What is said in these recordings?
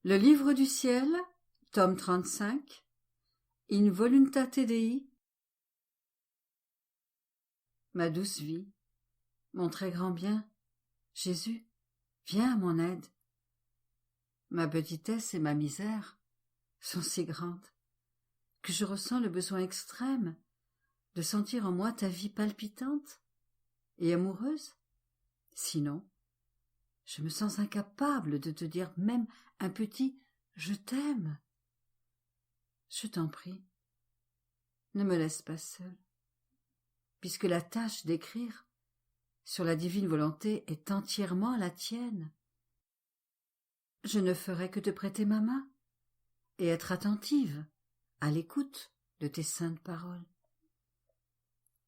Le livre du ciel, tome 35, In voluntate Dei. Ma douce vie, mon très grand bien, Jésus, viens à mon aide. Ma petitesse et ma misère sont si grandes que je ressens le besoin extrême de sentir en moi ta vie palpitante et amoureuse. Sinon, je me sens incapable de te dire même un petit « je t'aime ». Je t'en prie, ne me laisse pas seule, puisque la tâche d'écrire sur la divine volonté est entièrement la tienne. Je ne ferai que te prêter ma main et être attentive à l'écoute de tes saintes paroles.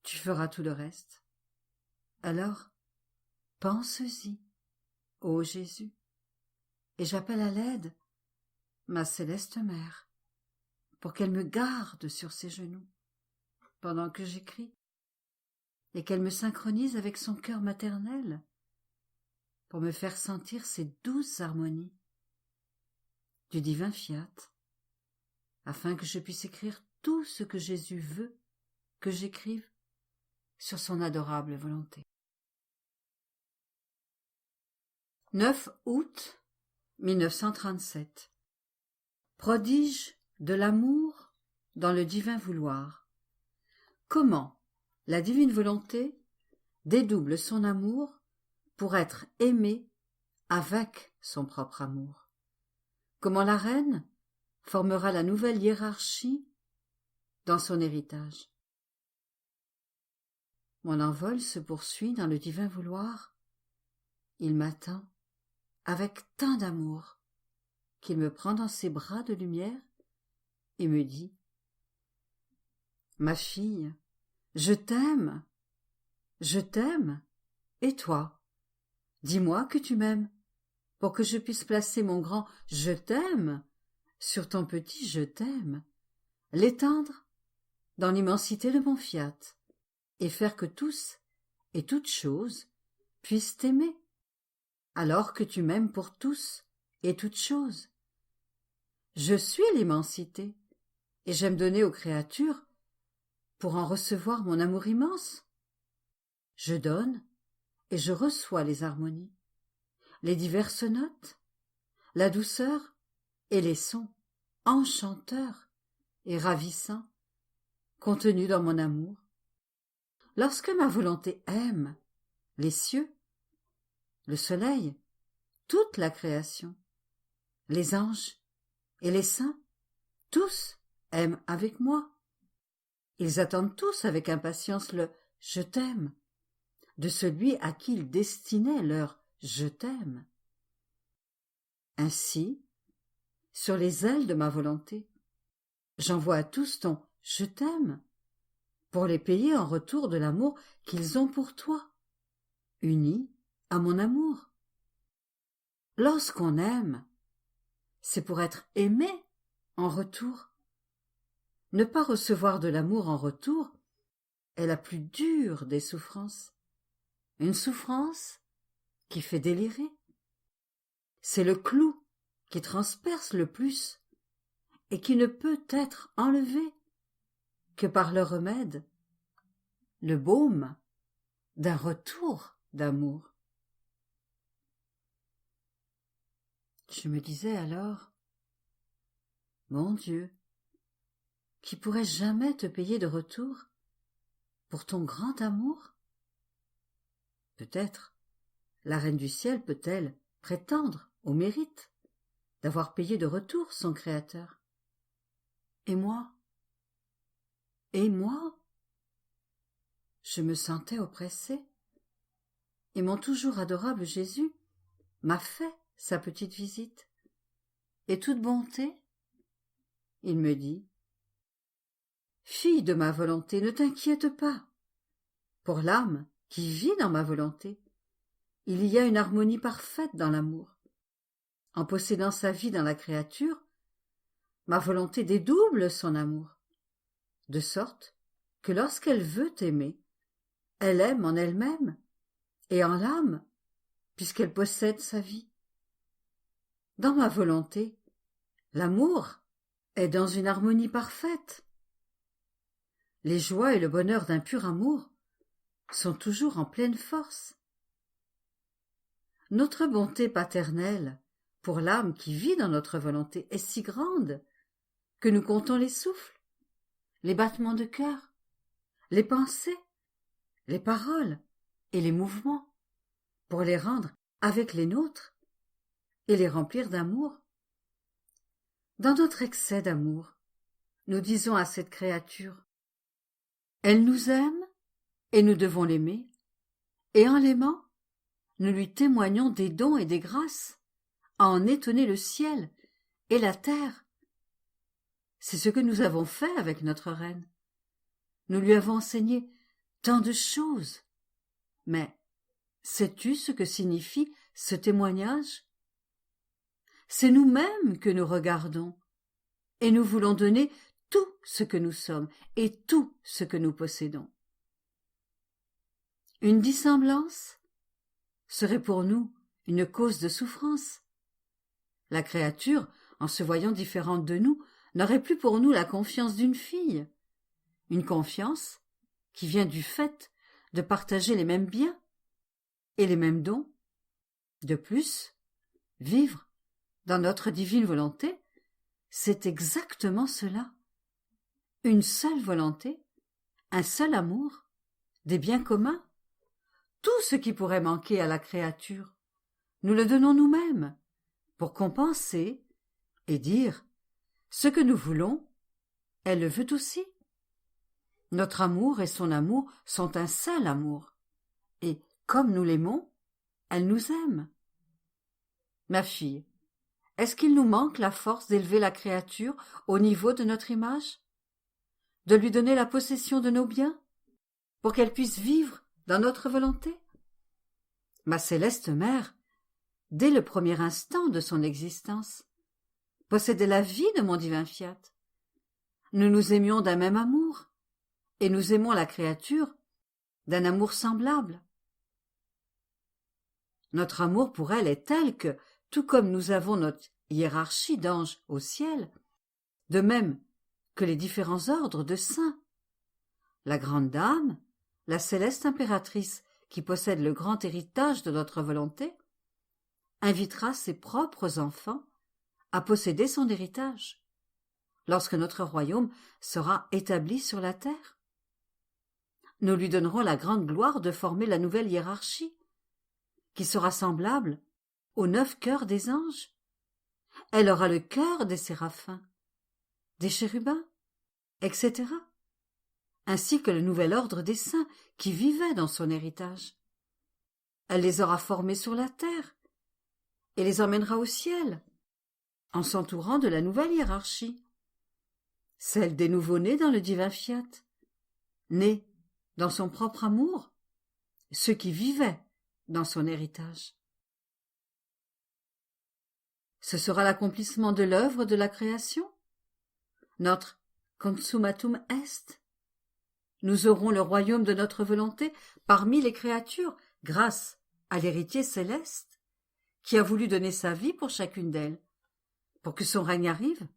Tu feras tout le reste. Alors, pense-y, ô Jésus, et j'appelle à l'aide ma céleste mère, pour qu'elle me garde sur ses genoux pendant que j'écris, et qu'elle me synchronise avec son cœur maternel pour me faire sentir ces douces harmonies du divin fiat, afin que je puisse écrire tout ce que Jésus veut que j'écrive sur son adorable volonté. 9 août 1937. Prodige de l'amour dans le divin vouloir. Comment la divine volonté dédouble son amour pour être aimée avec son propre amour. Comment la reine formera la nouvelle hiérarchie dans son héritage. Mon envol se poursuit dans le divin vouloir. Il m'attend avec tant d'amour qu'il me prend dans ses bras de lumière et me dit « Ma fille, je t'aime, et toi, dis-moi que tu m'aimes, pour que je puisse placer mon grand « je t'aime » sur ton petit « je t'aime », l'étendre dans l'immensité de mon fiat, et faire que tous et toutes choses puissent t'aimer, alors que tu m'aimes pour tous et toutes choses. Je suis l'immensité, et j'aime donner aux créatures pour en recevoir mon amour immense. Je donne et je reçois les harmonies, les diverses notes, la douceur et les sons enchanteurs et ravissants contenus dans mon amour. Lorsque ma volonté aime les cieux, le soleil, toute la création, les anges et les saints, tous aiment avec moi. Ils attendent tous avec impatience le « je t'aime » de celui à qui ils destinaient leur « je t'aime ». Ainsi, sur les ailes de ma volonté, j'envoie à tous ton « je t'aime » pour les payer en retour de l'amour qu'ils ont pour toi, unis à mon amour. Lorsqu'on aime, c'est pour être aimé en retour. Ne pas recevoir de l'amour en retour est la plus dure des souffrances. Une souffrance qui fait délirer. C'est le clou qui transperce le plus et qui ne peut être enlevé que par le remède, le baume d'un retour d'amour. Je me disais alors, mon Dieu, qui pourrait jamais te payer de retour pour ton grand amour? Peut-être la Reine du Ciel peut-elle prétendre au mérite d'avoir payé de retour son Créateur. Et moi, je me sentais oppressée, et mon toujours adorable Jésus m'a fait sa petite visite. Et toute bonté, il me dit « Fille de ma volonté, ne t'inquiète pas. Pour l'âme qui vit dans ma volonté, il y a une harmonie parfaite dans l'amour. En possédant sa vie dans la créature, ma volonté dédouble son amour, de sorte que lorsqu'elle veut aimer, elle aime en elle-même et en l'âme, puisqu'elle possède sa vie. Dans ma volonté, L'amour est dans une harmonie parfaite. Les joies et le bonheur d'un pur amour sont toujours en pleine force. Notre bonté paternelle pour l'âme qui vit dans notre volonté est si grande que nous comptons les souffles, les battements de cœur, les pensées, les paroles et les mouvements pour les rendre avec les nôtres et les remplir d'amour. Dans notre excès d'amour, nous disons à cette créature: elle nous aime et nous devons l'aimer, et en l'aimant, nous lui témoignons des dons et des grâces, à en étonner le ciel et la terre. C'est ce que nous avons fait avec notre reine. Nous lui avons enseigné tant de choses. Mais sais-tu ce que signifie ce témoignage? C'est nous-mêmes que nous regardons, et nous voulons donner tout ce que nous sommes et tout ce que nous possédons. Une dissemblance serait pour nous une cause de souffrance. La créature, en se voyant différente de nous, n'aurait plus pour nous la confiance d'une fille, une confiance qui vient du fait de partager les mêmes biens et les mêmes dons. De plus, vivre dans notre divine volonté, c'est exactement cela. Une seule volonté, un seul amour, des biens communs. Tout ce qui pourrait manquer à la créature, nous le donnons nous-mêmes, pour compenser et dire: ce que nous voulons, elle le veut aussi. Notre amour et son amour sont un seul amour, et comme nous l'aimons, elle nous aime. Ma fille, est-ce qu'il nous manque la force d'élever la créature au niveau de notre image, de lui donner la possession de nos biens, pour qu'elle puisse vivre dans notre volonté? Ma céleste mère, dès le premier instant de son existence, possédait la vie de mon divin fiat. Nous nous aimions d'un même amour, et nous aimons la créature d'un amour semblable. Notre amour pour elle est tel que, tout comme nous avons notre hiérarchie d'anges au ciel, de même que les différents ordres de saints, la grande dame, la céleste impératrice qui possède le grand héritage de notre volonté, invitera ses propres enfants à posséder son héritage, lorsque notre royaume sera établi sur la terre. Nous lui donnerons la grande gloire de former la nouvelle hiérarchie, qui sera semblable aux 9 cœurs des anges. Elle aura le cœur des séraphins, des chérubins, etc., ainsi que le nouvel ordre des saints qui vivaient dans son héritage. Elle les aura formés sur la terre et les emmènera au ciel, en s'entourant de la nouvelle hiérarchie, celle des nouveau-nés dans le divin fiat, nés dans son propre amour, ceux qui vivaient dans son héritage. Ce sera l'accomplissement de l'œuvre de la création, notre consummatum est. Nous aurons le royaume de notre volonté parmi les créatures grâce à l'héritier céleste qui a voulu donner sa vie pour chacune d'elles, pour que son règne arrive.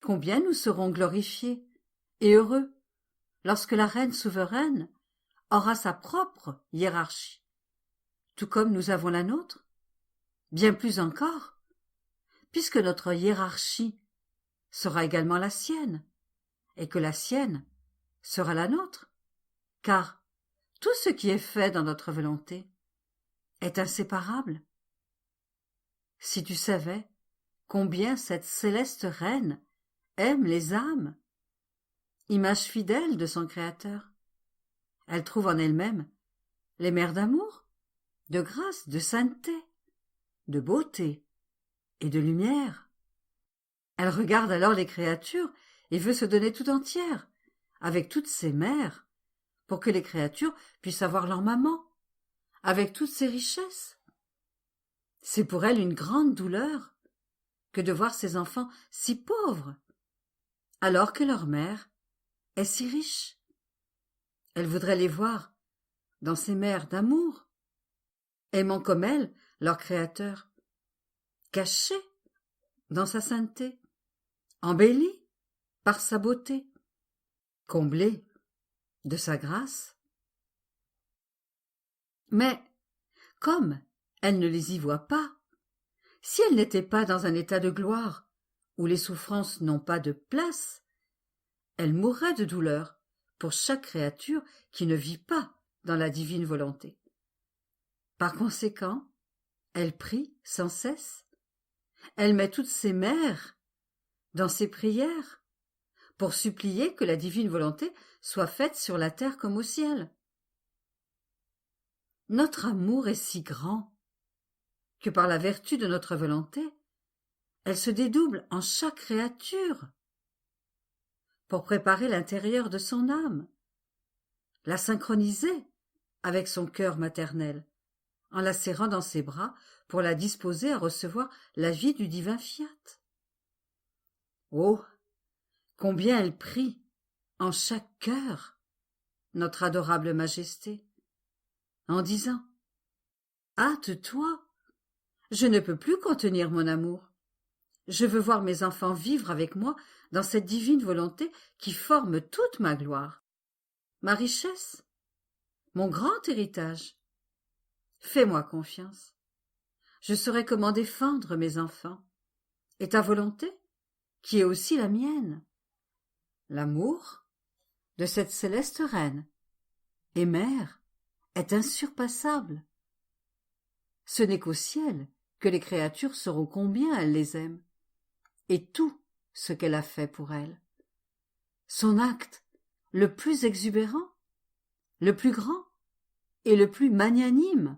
Combien nous serons glorifiés et heureux lorsque la reine souveraine aura sa propre hiérarchie, tout comme nous avons la nôtre, bien plus encore, puisque notre hiérarchie sera également la sienne, et que la sienne sera la nôtre, car tout ce qui est fait dans notre volonté est inséparable. Si tu savais combien cette céleste reine aime les âmes, image fidèle de son Créateur, elle trouve en elle-même les mères d'amour, de grâce, de sainteté, de beauté et de lumière. Elle regarde alors les créatures et veut se donner tout entière, avec toutes ses mères, pour que les créatures puissent avoir leur maman, avec toutes ses richesses. C'est pour elle une grande douleur que de voir ses enfants si pauvres, alors que leur mère est si riche. Elle voudrait les voir dans ces mers d'amour, aimant comme elle leur Créateur, cachés dans sa sainteté, embelli par sa beauté, comblé de sa grâce. Mais, comme elle ne les y voit pas, si elle n'était pas dans un état de gloire où les souffrances n'ont pas de place, elle mourrait de douleur pour chaque créature qui ne vit pas dans la divine volonté. Par conséquent, elle prie sans cesse, elle met toutes ses mères dans ses prières pour supplier que la divine volonté soit faite sur la terre comme au ciel. Notre amour est si grand que par la vertu de notre volonté, elle se dédouble en chaque créature pour préparer l'intérieur de son âme, la synchroniser avec son cœur maternel, en la serrant dans ses bras pour la disposer à recevoir la vie du divin fiat. Oh, combien elle prie en chaque cœur notre adorable majesté, en disant « Hâte-toi, je ne peux plus contenir mon amour. Je veux voir mes enfants vivre avec moi dans cette divine volonté qui forme toute ma gloire, ma richesse, mon grand héritage. Fais-moi confiance. Je saurai comment défendre mes enfants. Et ta volonté, qui est aussi la mienne, l'amour de cette céleste reine et mère, est insurpassable. Ce n'est qu'au ciel que les créatures sauront combien elle les aime, et tout ce qu'elle a fait pour elles. Son acte le plus exubérant, le plus grand et le plus magnanime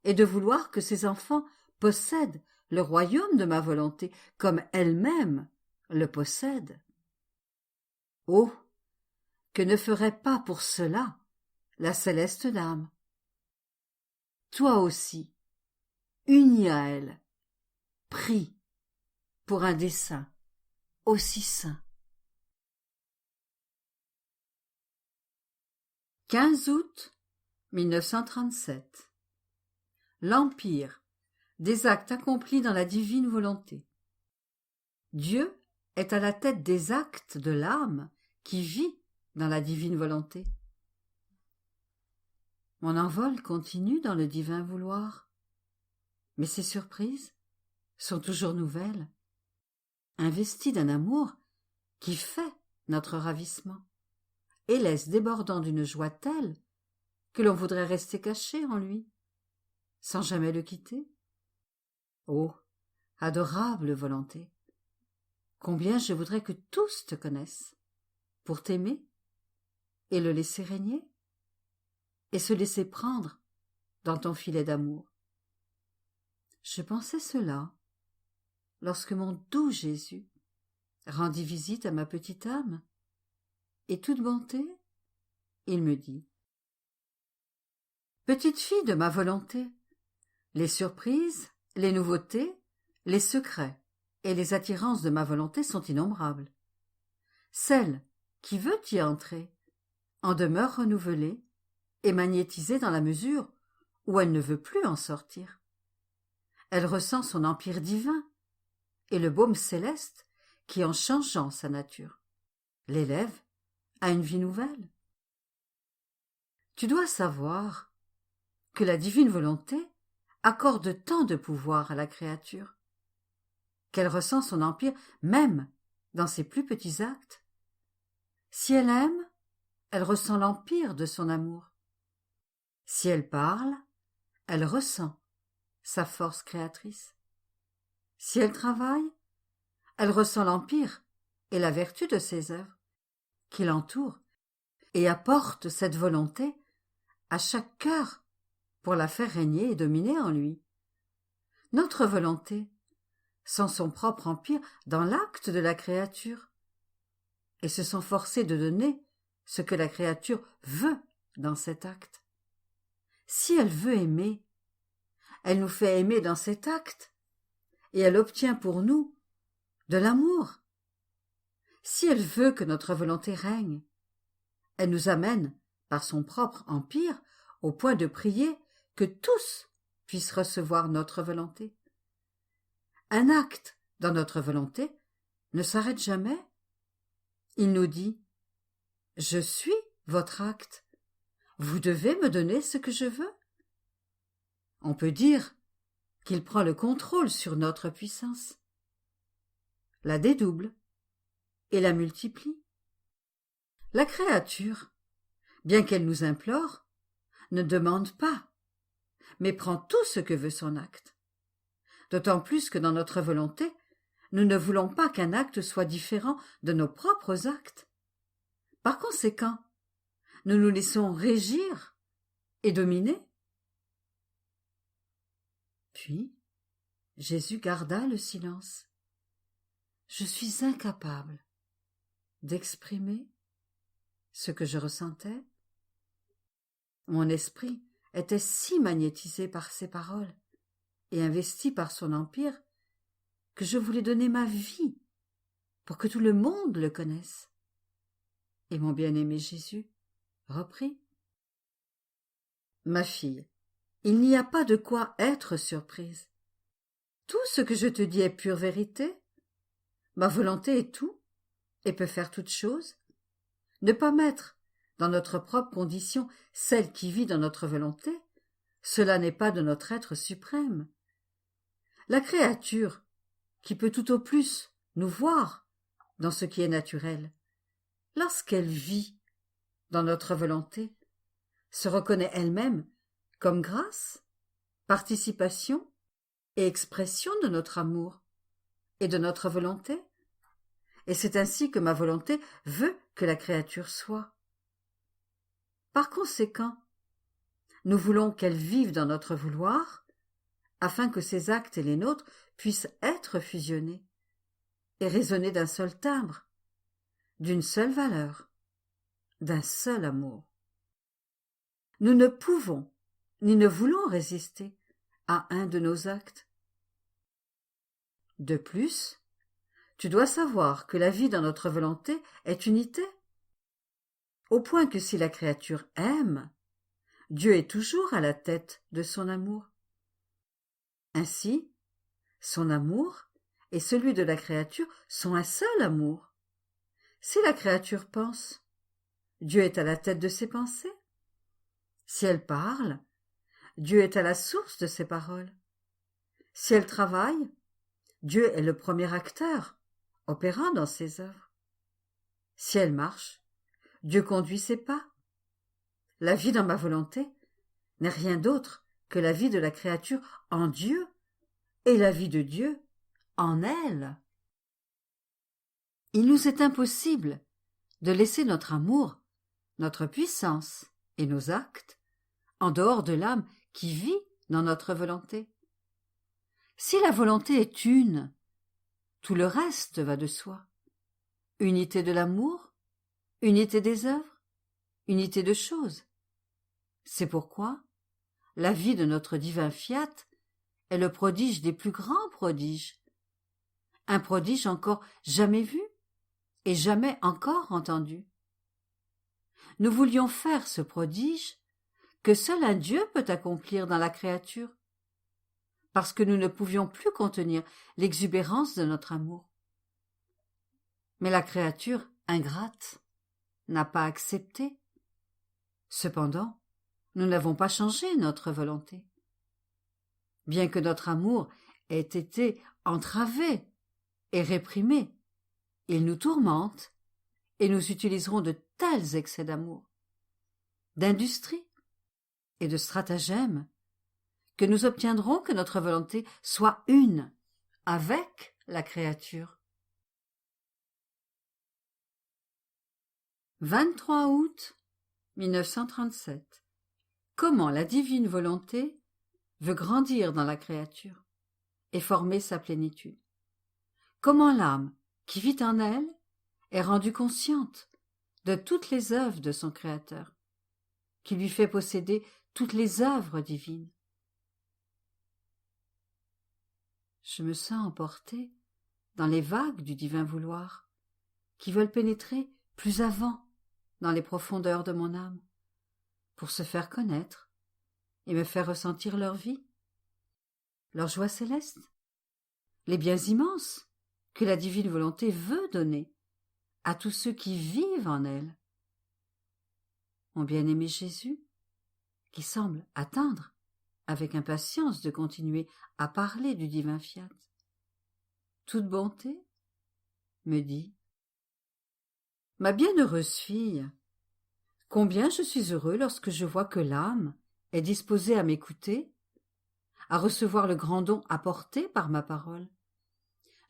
est de vouloir que ses enfants possèdent le royaume de ma volonté comme elle-même le possède. Oh, que ne ferait pas pour cela la céleste dame. Toi aussi, unis à elle, prie pour un dessein aussi saint. 15 août 1937. L'Empire des actes accomplis dans la divine volonté. Dieu est à la tête des actes de l'âme qui vit dans la divine volonté. Mon envol continue dans le divin vouloir, mais ces surprises sont toujours nouvelles, investies d'un amour qui fait notre ravissement et laisse débordant d'une joie telle que l'on voudrait rester caché en lui, sans jamais le quitter. Oh, adorable volonté! Combien je voudrais que tous te connaissent, pour t'aimer et le laisser régner, et se laisser prendre dans ton filet d'amour. Je pensais cela lorsque mon doux Jésus rendit visite à ma petite âme, et toute bonté, il me dit « Petite fille de ma volonté, les surprises, les nouveautés, les secrets et les attirances de ma volonté sont innombrables. Celle qui veut y entrer en demeure renouvelée et magnétisée dans la mesure où elle ne veut plus en sortir. Elle ressent son empire divin et le baume céleste qui, en changeant sa nature, l'élève à une vie nouvelle. Tu dois savoir que la divine volonté accorde tant de pouvoir à la créature qu'elle ressent son empire même dans ses plus petits actes. Si elle aime, elle ressent l'empire de son amour. Si elle parle, elle ressent sa force créatrice. Si elle travaille, elle ressent l'empire et la vertu de ses œuvres qui l'entourent et apportent cette volonté à chaque cœur pour la faire régner et dominer en lui. Notre volonté sent son propre empire dans l'acte de la créature et se sent forcée de donner ce que la créature veut dans cet acte. Si elle veut aimer, elle nous fait aimer dans cet acte et elle obtient pour nous de l'amour. Si elle veut que notre volonté règne, elle nous amène par son propre empire au point de prier que tous puissent recevoir notre volonté. Un acte dans notre volonté, ne s'arrête jamais. Il nous dit « Je suis votre acte. Vous devez me donner ce que je veux. » On peut dire qu'il prend le contrôle sur notre puissance, la dédouble et la multiplie. La créature, bien qu'elle nous implore, ne demande pas, mais prend tout ce que veut son acte. D'autant plus que dans notre volonté, nous ne voulons pas qu'un acte soit différent de nos propres actes. Par conséquent, nous nous laissons régir et dominer. Puis, Jésus garda le silence. Je suis incapable d'exprimer ce que je ressentais. Mon esprit était si magnétisé par ces paroles et investi par son empire que je voulais donner ma vie pour que tout le monde le connaisse. Et mon bien-aimé Jésus reprit. Ma fille, il n'y a pas de quoi être surprise. Tout ce que je te dis est pure vérité. Ma volonté est tout et peut faire toute chose. Ne pas mettre dans notre propre condition celle qui vit dans notre volonté, cela n'est pas de notre être suprême. La créature, qui peut tout au plus nous voir dans ce qui est naturel, lorsqu'elle vit dans notre volonté, se reconnaît elle-même comme grâce, participation et expression de notre amour et de notre volonté. Et c'est ainsi que ma volonté veut que la créature soit. Par conséquent, nous voulons qu'elle vive dans notre vouloir, afin que ses actes et les nôtres puissent être fusionnés et résonner d'un seul timbre, d'une seule valeur, d'un seul amour. Nous ne pouvons ni ne voulons résister à un de nos actes. De plus, tu dois savoir que la vie dans notre volonté est unité, au point que si la créature aime, Dieu est toujours à la tête de son amour. Ainsi, son amour et celui de la créature sont un seul amour. Si la créature pense, Dieu est à la tête de ses pensées. Si elle parle, Dieu est à la source de ses paroles. Si elle travaille, Dieu est le premier acteur, opérant dans ses œuvres. Si elle marche, Dieu conduit ses pas. La vie dans ma volonté n'est rien d'autre que la vie de la créature en Dieu et la vie de Dieu en elle. Il nous est impossible de laisser notre amour, notre puissance et nos actes en dehors de l'âme qui vit dans notre volonté. Si la volonté est une, tout le reste va de soi. Unité de l'amour, unité des œuvres, unité de choses. C'est pourquoi la vie de notre divin fiat est le prodige des plus grands prodiges, un prodige encore jamais vu et jamais encore entendu. Nous voulions faire ce prodige que seul un Dieu peut accomplir dans la créature, parce que nous ne pouvions plus contenir l'exubérance de notre amour. Mais la créature ingrate n'a pas accepté. Cependant, nous n'avons pas changé notre volonté. Bien que notre amour ait été entravé et réprimé, il nous tourmente et nous utiliserons de tels excès d'amour, d'industrie et de stratagèmes que nous obtiendrons que notre volonté soit une avec la créature. 23 août 1937. Comment la divine volonté veut grandir dans la créature et former sa plénitude. Comment l'âme qui vit en elle est rendue consciente de toutes les œuvres de son Créateur, qui lui fait posséder toutes les œuvres divines. Je me sens emportée dans les vagues du divin vouloir, qui veulent pénétrer plus avant dans les profondeurs de mon âme, pour se faire connaître et me faire ressentir leur vie, leur joie céleste, les biens immenses que la divine volonté veut donner à tous ceux qui vivent en elle. Mon bien-aimé Jésus, qui semble attendre avec impatience de continuer à parler du divin fiat, toute bonté, me dit: Ma bienheureuse fille, combien je suis heureux lorsque je vois que l'âme est disposée à m'écouter, à recevoir le grand don apporté par ma parole.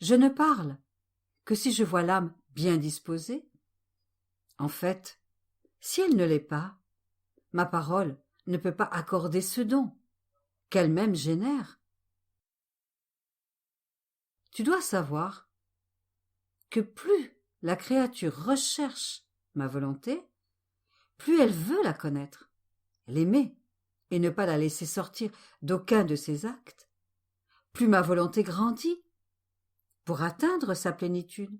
Je ne parle que si je vois l'âme bien disposée. En fait, si elle ne l'est pas, ma parole ne peut pas accorder ce don, qu'elle-même génère. Tu dois savoir que plus la créature recherche ma volonté, plus elle veut la connaître, l'aimer, et ne pas la laisser sortir d'aucun de ses actes, plus ma volonté grandit pour atteindre sa plénitude.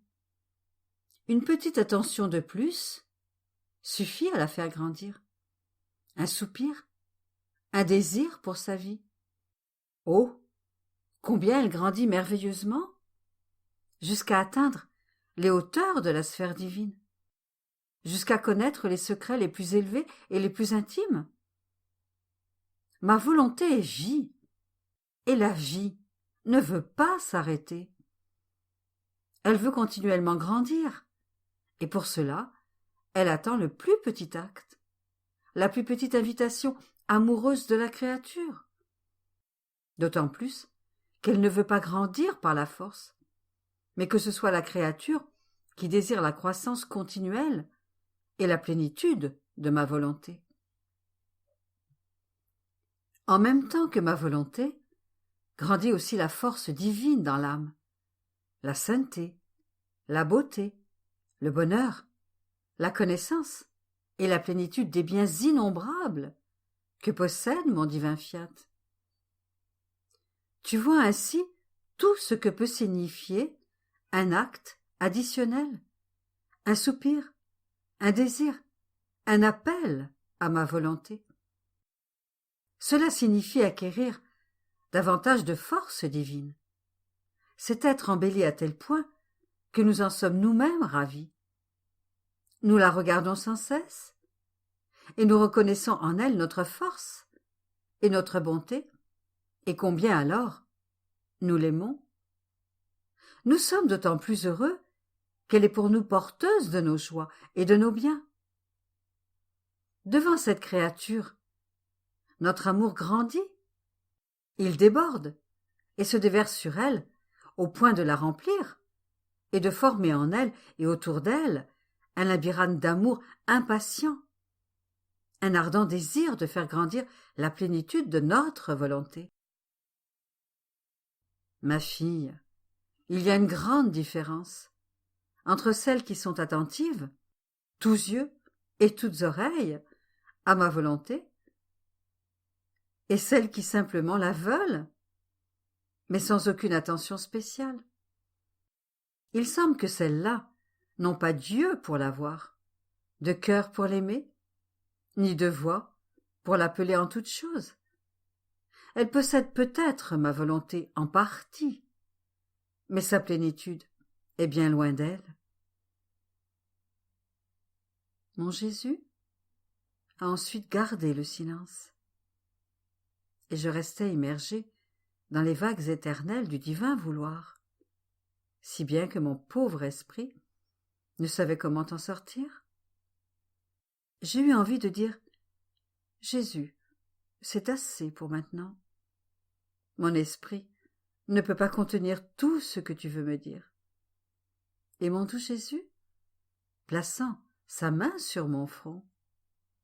Une petite attention de plus suffit à la faire grandir. Un soupir, un désir pour sa vie. Oh, combien elle grandit merveilleusement, jusqu'à atteindre les hauteurs de la sphère divine, jusqu'à connaître les secrets les plus élevés et les plus intimes. Ma volonté est vie, et la vie ne veut pas s'arrêter. Elle veut continuellement grandir, et pour cela, elle attend le plus petit acte, la plus petite invitation amoureuse de la créature. D'autant plus qu'elle ne veut pas grandir par la force, mais que ce soit la créature qui désire la croissance continuelle et la plénitude de ma volonté. En même temps que ma volonté, grandit aussi la force divine dans l'âme, la sainteté, la beauté, le bonheur, la connaissance et la plénitude des biens innombrables que possède mon divin fiat. Tu vois ainsi tout ce que peut signifier un acte additionnel, un soupir, un désir, un appel à ma volonté. Cela signifie acquérir davantage de force divine. C'est être embelli à tel point que nous en sommes nous-mêmes ravis. Nous la regardons sans cesse, et nous reconnaissons en elle notre force et notre bonté, et combien alors nous l'aimons. Nous sommes d'autant plus heureux qu'elle est pour nous porteuse de nos joies et de nos biens. Devant cette créature, notre amour grandit, il déborde et se déverse sur elle au point de la remplir et de former en elle et autour d'elle un labyrinthe d'amour impatient, un ardent désir de faire grandir la plénitude de notre volonté. Ma fille, il y a une grande différence entre celles qui sont attentives, tous yeux et toutes oreilles, à ma volonté, et celles qui simplement la veulent, mais sans aucune attention spéciale. Il semble que celles-là n'ont pas Dieu pour la voir, de cœur pour l'aimer, ni de voix pour l'appeler en toutes choses. Elles possèdent peut-être ma volonté en partie, mais sa plénitude est bien loin d'elle. Mon Jésus a ensuite gardé le silence, et je restais immergé dans les vagues éternelles du divin vouloir, si bien que mon pauvre esprit ne savait comment en sortir. J'ai eu envie de dire « Jésus, c'est assez pour maintenant. Mon esprit ne peut pas contenir tout ce que tu veux me dire. » Et mon doux Jésus, plaçant sa main sur mon front,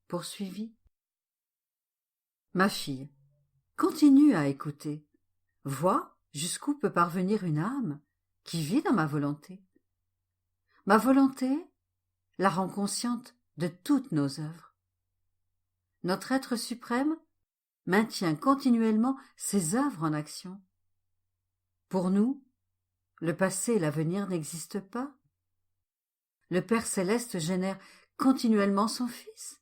poursuivit. Ma fille, continue à écouter. Vois jusqu'où peut parvenir une âme qui vit dans ma volonté. Ma volonté la rend consciente de toutes nos œuvres. Notre être suprême maintient continuellement ses œuvres en action. Pour nous, le passé et l'avenir n'existent pas. Le Père céleste génère continuellement son Fils.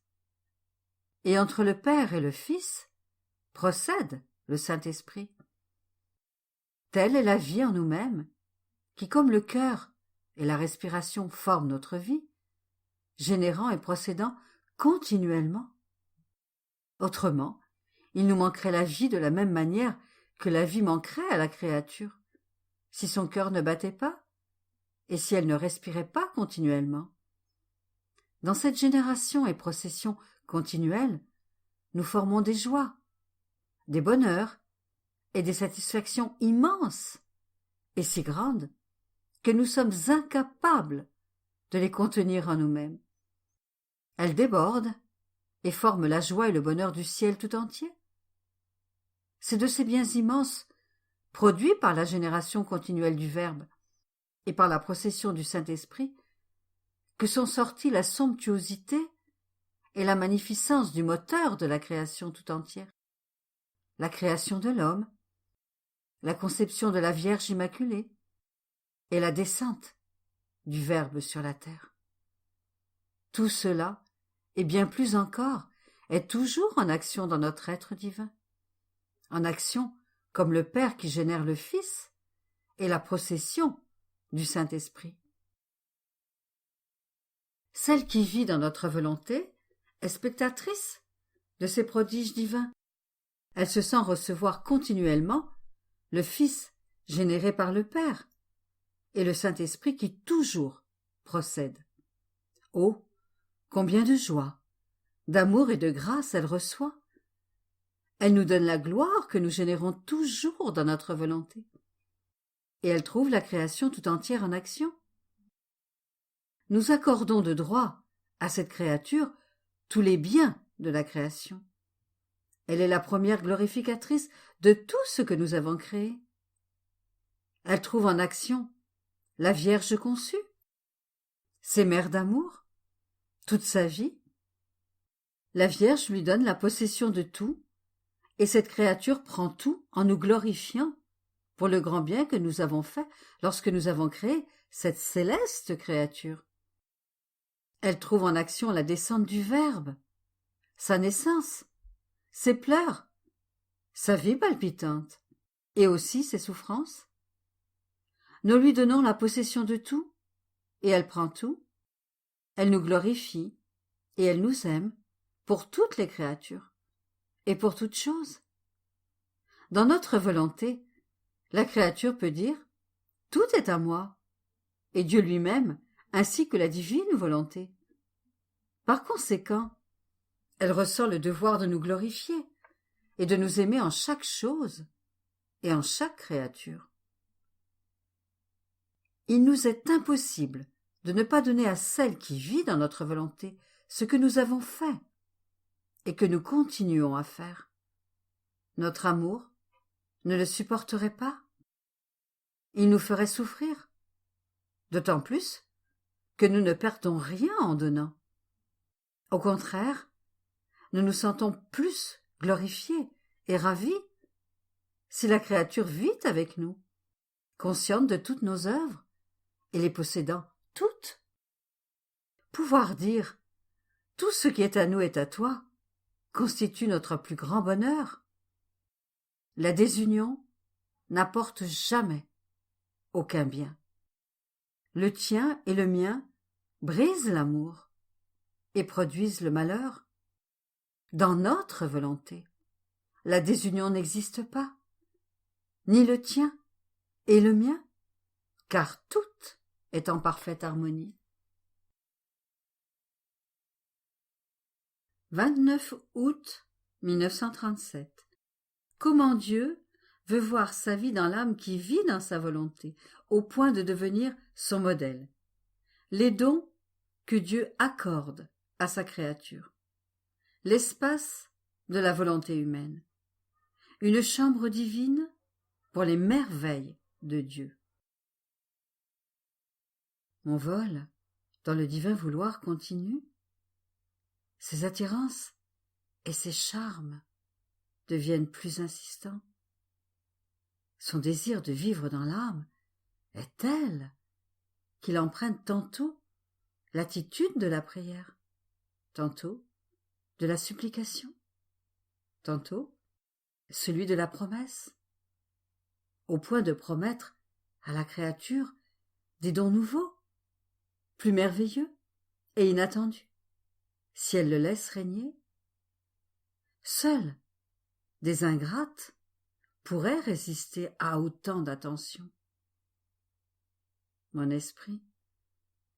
Et entre le Père et le Fils procède le Saint-Esprit. Telle est la vie en nous-mêmes, qui, comme le cœur et la respiration, forment notre vie, générant et procédant continuellement. Autrement, il nous manquerait la vie de la même manière que la vie manquerait à la créature, si son cœur ne battait pas, et si elle ne respirait pas continuellement. Dans cette génération et procession continuelle, nous formons des joies, des bonheurs et des satisfactions immenses et si grandes que nous sommes incapables de les contenir en nous-mêmes. Elles débordent et forment la joie et le bonheur du ciel tout entier. C'est de ces biens immenses, produits par la génération continuelle du Verbe et par la procession du Saint-Esprit, que sont sorties la somptuosité et la magnificence du moteur de la création tout entière. La création de l'homme, la conception de la Vierge Immaculée et la descente du Verbe sur la terre. Tout cela, et bien plus encore, est toujours en action dans notre être divin. En action comme le Père qui génère le Fils et la procession du Saint-Esprit. Celle qui vit dans notre volonté est spectatrice de ces prodiges divins. Elle se sent recevoir continuellement le Fils généré par le Père et le Saint-Esprit qui toujours procède. Oh, combien de joie, d'amour et de grâce elle reçoit! Elle nous donne la gloire que nous générons toujours dans notre volonté. Et elle trouve la création tout entière en action. Nous accordons de droit à cette créature tous les biens de la création. Elle est la première glorificatrice de tout ce que nous avons créé. Elle trouve en action la Vierge conçue, ses mères d'amour, toute sa vie. La Vierge lui donne la possession de tout, et cette créature prend tout en nous glorifiant pour le grand bien que nous avons fait lorsque nous avons créé cette céleste créature. Elle trouve en action la descente du Verbe, sa naissance, ses pleurs, sa vie palpitante, et aussi ses souffrances. Nous lui donnons la possession de tout, et elle prend tout. Elle nous glorifie, et elle nous aime pour toutes les créatures, et pour toutes choses. Dans notre volonté, la créature peut dire « Tout est à moi », et Dieu lui-même, ainsi que la divine volonté. Par conséquent, elle ressent le devoir de nous glorifier et de nous aimer en chaque chose et en chaque créature. Il nous est impossible de ne pas donner à celle qui vit dans notre volonté ce que nous avons fait et que nous continuons à faire. Notre amour ne le supporterait pas. Il nous ferait souffrir, d'autant plus que nous ne perdons rien en donnant. Au contraire, nous nous sentons plus glorifiés et ravis si la créature vit avec nous, consciente de toutes nos œuvres et les possédant toutes. Pouvoir dire « Tout ce qui est à nous est à toi » constitue notre plus grand bonheur. La désunion n'apporte jamais aucun bien. Le tien et le mien brisent l'amour et produisent le malheur. Dans notre volonté, la désunion n'existe pas, ni le tien et le mien, car tout est en parfaite harmonie. 29 août 1937. Comment Dieu veut voir sa vie dans l'âme qui vit dans sa volonté, au point de devenir son modèle. Les dons que Dieu accorde à sa créature. L'espace de la volonté humaine. Une chambre divine pour les merveilles de Dieu. Mon vol dans le divin vouloir continue. Ses attirances et ses charmes deviennent plus insistants. Son désir de vivre dans l'âme est tel qu'il emprunte tantôt l'attitude de la prière, tantôt de la supplication, tantôt celui de la promesse, au point de promettre à la créature des dons nouveaux, plus merveilleux et inattendus, si elle le laisse régner. Seules des ingrates pourraient résister à autant d'attention. Mon esprit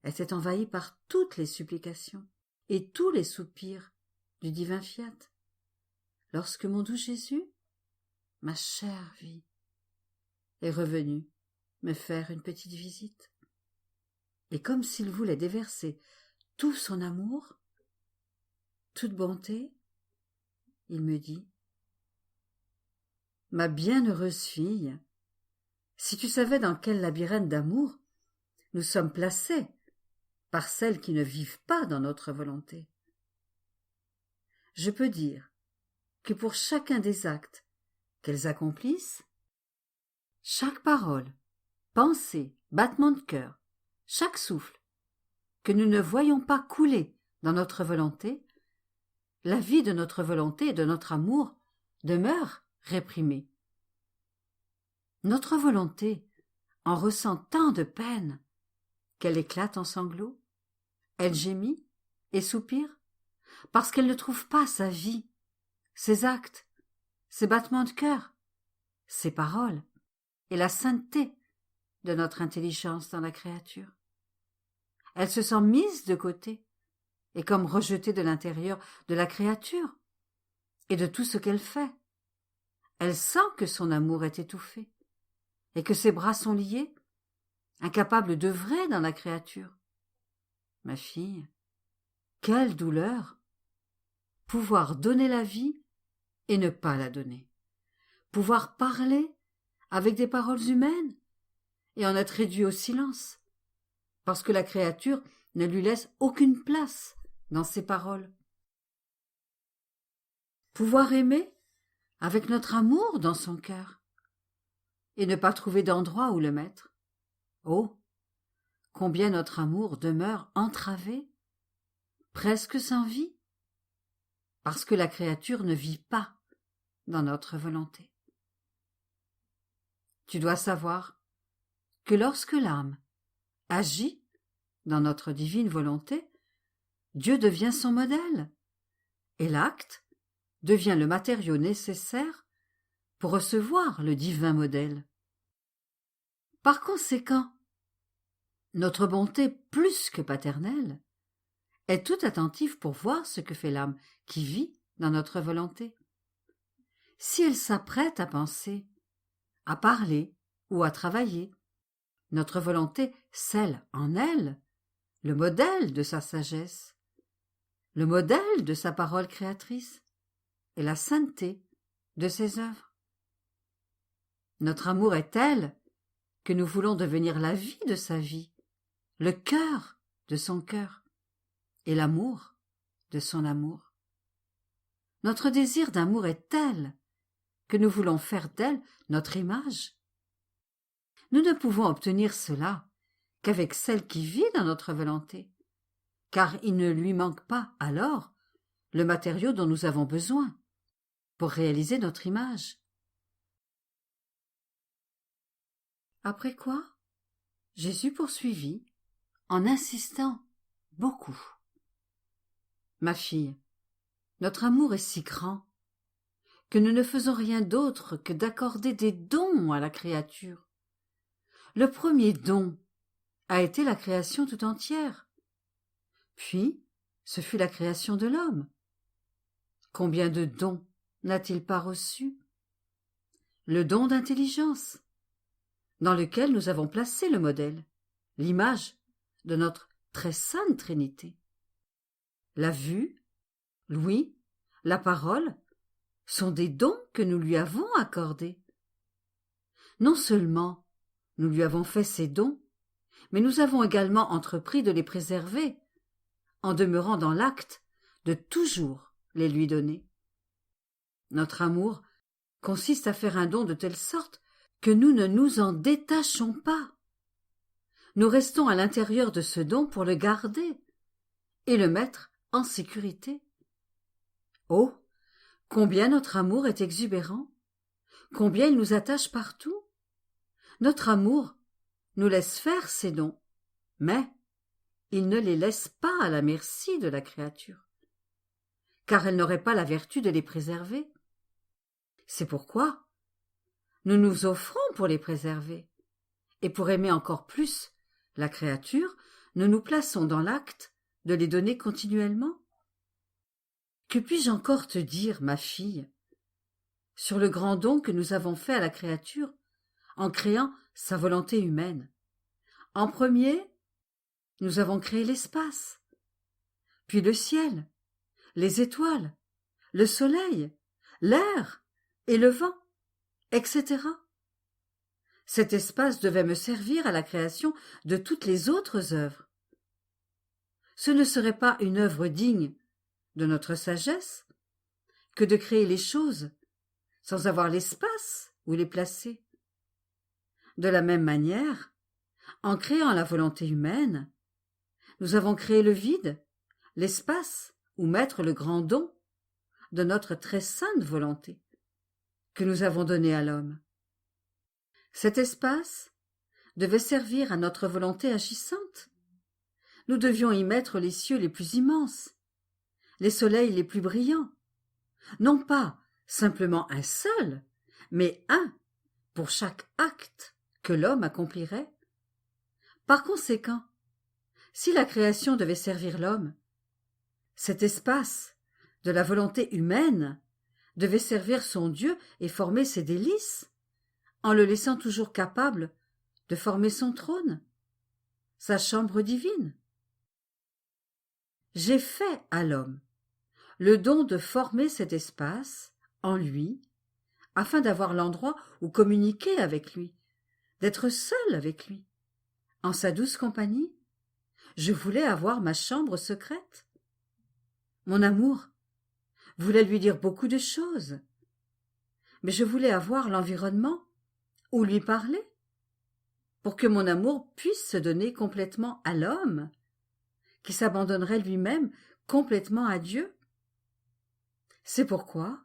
était envahi par toutes les supplications et tous les soupirs du divin fiat, lorsque mon doux Jésus, ma chère vie, est revenu me faire une petite visite. Et comme s'il voulait déverser tout son amour, toute bonté, il me dit: « Ma bienheureuse fille, si tu savais dans quel labyrinthe d'amour nous sommes placés par celles qui ne vivent pas dans notre volonté. Je peux dire que pour chacun des actes qu'elles accomplissent, chaque parole, pensée, battement de cœur, chaque souffle que nous ne voyons pas couler dans notre volonté, la vie de notre volonté et de notre amour demeure réprimée. Notre volonté en ressent tant de peine qu'elle éclate en sanglots, elle gémit et soupire, parce qu'elle ne trouve pas sa vie, ses actes, ses battements de cœur, ses paroles et la sainteté de notre intelligence dans la créature. Elle se sent mise de côté et comme rejetée de l'intérieur de la créature et de tout ce qu'elle fait. Elle sent que son amour est étouffé et que ses bras sont liés, incapables d'œuvrer dans la créature. Ma fille, quelle douleur! Pouvoir donner la vie et ne pas la donner. Pouvoir parler avec des paroles humaines et en être réduit au silence, parce que la créature ne lui laisse aucune place dans ses paroles. Pouvoir aimer avec notre amour dans son cœur et ne pas trouver d'endroit où le mettre. Oh, combien notre amour demeure entravé, presque sans vie, parce que la créature ne vit pas dans notre volonté. Tu dois savoir que lorsque l'âme agit dans notre divine volonté, Dieu devient son modèle, et l'acte devient le matériau nécessaire pour recevoir le divin modèle. Par conséquent, notre bonté plus que paternelle est toute attentive pour voir ce que fait l'âme qui vit dans notre volonté. Si elle s'apprête à penser, à parler ou à travailler, notre volonté scelle en elle le modèle de sa sagesse, le modèle de sa parole créatrice et la sainteté de ses œuvres. Notre amour est tel que nous voulons devenir la vie de sa vie, le cœur de son cœur et l'amour de son amour. Notre désir d'amour est tel que nous voulons faire d'elle notre image. Nous ne pouvons obtenir cela qu'avec celle qui vit dans notre volonté, car il ne lui manque pas alors le matériau dont nous avons besoin pour réaliser notre image. Après quoi, Jésus poursuivit en insistant beaucoup. Ma fille, notre amour est si grand que nous ne faisons rien d'autre que d'accorder des dons à la créature. Le premier don a été la création tout entière. Puis, ce fut la création de l'homme. Combien de dons n'a-t-il pas reçus? Le don d'intelligence, dans lequel nous avons placé le modèle, l'image de notre très sainte Trinité. La vue, l'ouïe, la parole sont des dons que nous lui avons accordés. Non seulement nous lui avons fait ces dons, mais nous avons également entrepris de les préserver, en demeurant dans l'acte de toujours les lui donner. Notre amour consiste à faire un don de telle sorte que nous ne nous en détachons pas. Nous restons à l'intérieur de ce don pour le garder et le mettre en sécurité. Oh, combien notre amour est exubérant, combien il nous attache partout. Notre amour nous laisse faire ses dons, mais il ne les laisse pas à la merci de la créature, car elle n'aurait pas la vertu de les préserver. C'est pourquoi nous nous offrons pour les préserver, et pour aimer encore plus la créature, nous nous plaçons dans l'acte de les donner continuellement. Que puis-je encore te dire, ma fille, sur le grand don que nous avons fait à la créature en créant sa volonté humaine? En premier, nous avons créé l'espace, puis le ciel, les étoiles, le soleil, l'air et le vent, etc. Cet espace devait me servir à la création de toutes les autres œuvres. Ce ne serait pas une œuvre digne de notre sagesse que de créer les choses sans avoir l'espace où les placer. De la même manière, en créant la volonté humaine, nous avons créé le vide, l'espace où mettre le grand don de notre très sainte volonté que nous avons donné à l'homme. Cet espace devait servir à notre volonté agissante. Nous devions y mettre les cieux les plus immenses, les soleils les plus brillants, non pas simplement un seul, mais un pour chaque acte que l'homme accomplirait. Par conséquent, si la création devait servir l'homme, cet espace de la volonté humaine devait servir son Dieu et former ses délices, en le laissant toujours capable de former son trône, sa chambre divine. J'ai fait à l'homme le don de former cet espace en lui, afin d'avoir l'endroit où communiquer avec lui, d'être seul avec lui, en sa douce compagnie. Je voulais avoir ma chambre secrète. Mon amour voulait lui dire beaucoup de choses, mais je voulais avoir l'environnement où lui parler, pour que mon amour puisse se donner complètement à l'homme, qui s'abandonnerait lui-même complètement à Dieu. C'est pourquoi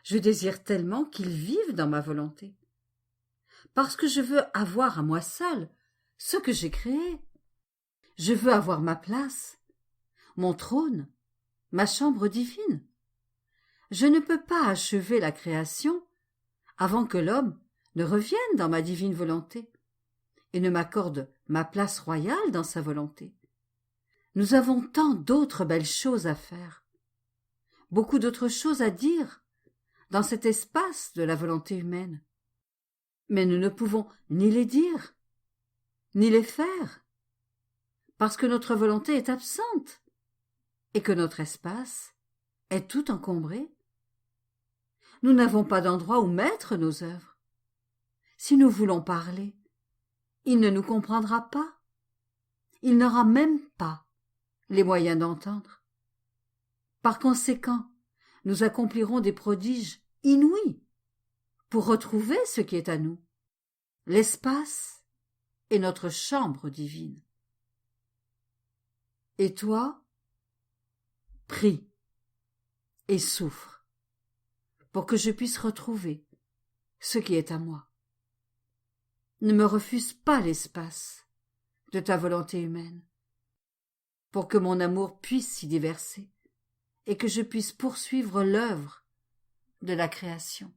je désire tellement qu'il vive dans ma volonté, parce que je veux avoir à moi seul ce que j'ai créé. Je veux avoir ma place, mon trône, ma chambre divine. Je ne peux pas achever la création avant que l'homme ne revienne dans ma divine volonté et ne m'accorde ma place royale dans sa volonté. Nous avons tant d'autres belles choses à faire, beaucoup d'autres choses à dire dans cet espace de la volonté humaine. Mais nous ne pouvons ni les dire, ni les faire, parce que notre volonté est absente et que notre espace est tout encombré. Nous n'avons pas d'endroit où mettre nos œuvres. Si nous voulons parler, il ne nous comprendra pas. Il n'aura même pas les moyens d'entendre. Par conséquent, nous accomplirons des prodiges inouïs pour retrouver ce qui est à nous, l'espace et notre chambre divine. Et toi, prie et souffre pour que je puisse retrouver ce qui est à moi. Ne me refuse pas l'espace de ta volonté humaine, pour que mon amour puisse s'y déverser et que je puisse poursuivre l'œuvre de la création.